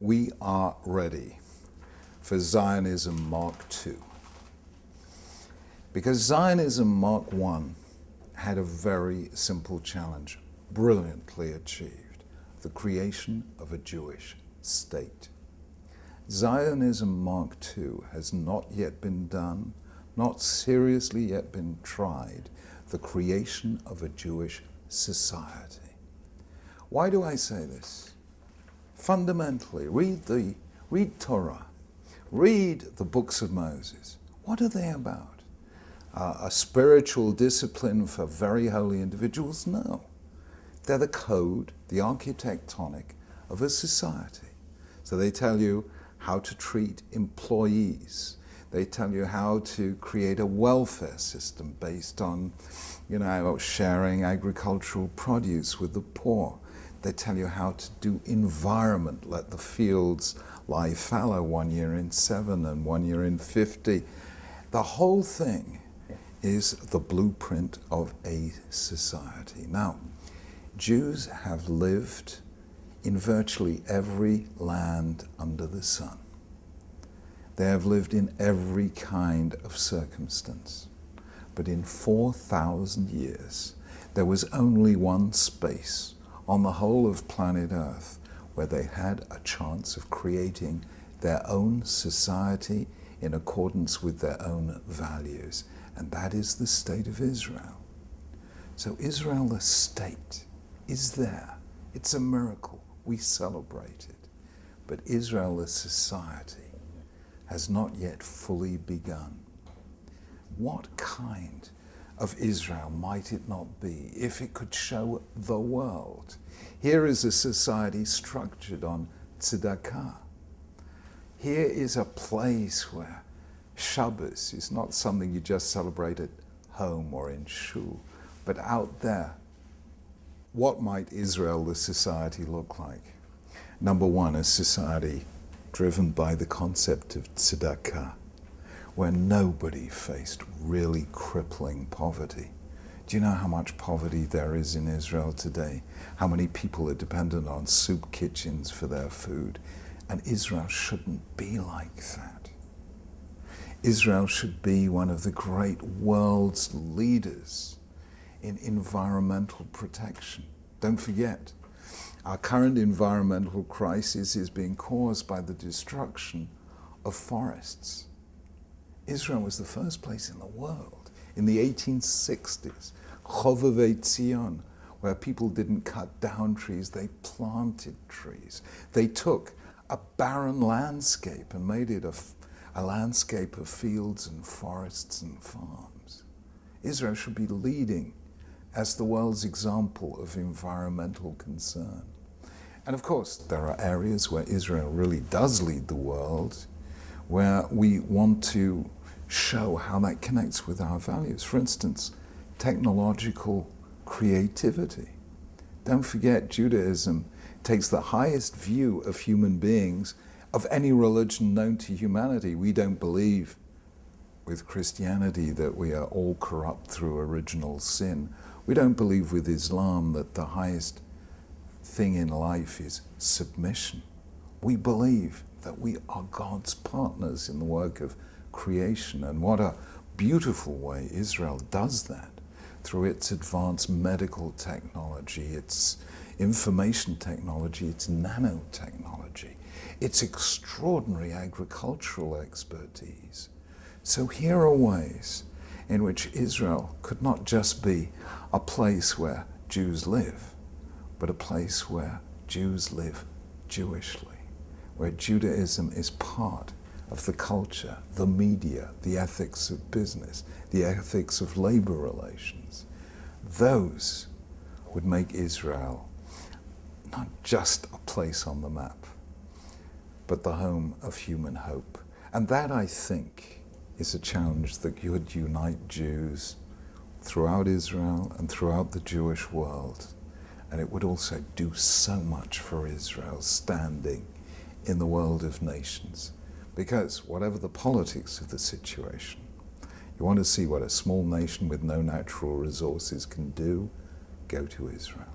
we are ready for Zionism Mark II. Because Zionism Mark I had a very simple challenge, brilliantly achieved: the creation of a Jewish state. Zionism Mark II has not yet been done, not seriously yet been tried, the creation of a Jewish society. Why do I say this? Fundamentally, read Torah, read the books of Moses. What are they about? A spiritual discipline for very holy individuals? No. They're the code, the architectonic of a society. So they tell you how to treat employees. They tell you how to create a welfare system based on, sharing agricultural produce with the poor. They tell you how to do environment, let the fields lie fallow 1 year in 7 and 1 year in 50. The whole thing is the blueprint of a society. Now, Jews have lived in virtually every land under the sun. They have lived in every kind of circumstance. But in 4,000 years, there was only one space on the whole of planet Earth where they had a chance of creating their own society in accordance with their own values, and that is the state of Israel. So Israel, the state, is there. It's a miracle. We celebrate it. But Israel, the society, has not yet fully begun. What kind of Israel might it not be if it could show the world? Here is a society structured on tzedakah. Here is a place where Shabbos is not something you just celebrate at home or in shul, but out there. What might Israel, the society, look like? Number one, a society driven by the concept of tzedakah, where nobody faced really crippling poverty. Do you know how much poverty there is in Israel today? How many people are dependent on soup kitchens for their food? And Israel shouldn't be like that. Israel should be one of the great world's leaders in environmental protection. Don't forget, our current environmental crisis is being caused by the destruction of forests. Israel was the first place in the world, in the 1860s, Chovevei Tzion, where people didn't cut down trees, they planted trees. They took a barren landscape and made it a landscape of fields and forests and farms. Israel should be leading as the world's example of environmental concern. And of course, there are areas where Israel really does lead the world, where we want to show how that connects with our values. For instance, technological creativity. Don't forget, Judaism takes the highest view of human beings of any religion known to humanity. We don't believe with Christianity that we are all corrupt through original sin. We don't believe with Islam that the highest thing in life is submission. We believe that we are God's partners in the work of creation, and what a beautiful way Israel does that through its advanced medical technology, its information technology, its nanotechnology, its extraordinary agricultural expertise. So here are ways in which Israel could not just be a place where Jews live, but a place where Jews live Jewishly, where Judaism is part of the culture, the media, the ethics of business, the ethics of labor relations. Those would make Israel not just a place on the map, but the home of human hope. And that, I think, is a challenge that could unite Jews throughout Israel and throughout the Jewish world. And it would also do so much for Israel's standing in the world of nations. Because whatever the politics of the situation, you want to see what a small nation with no natural resources can do, go to Israel.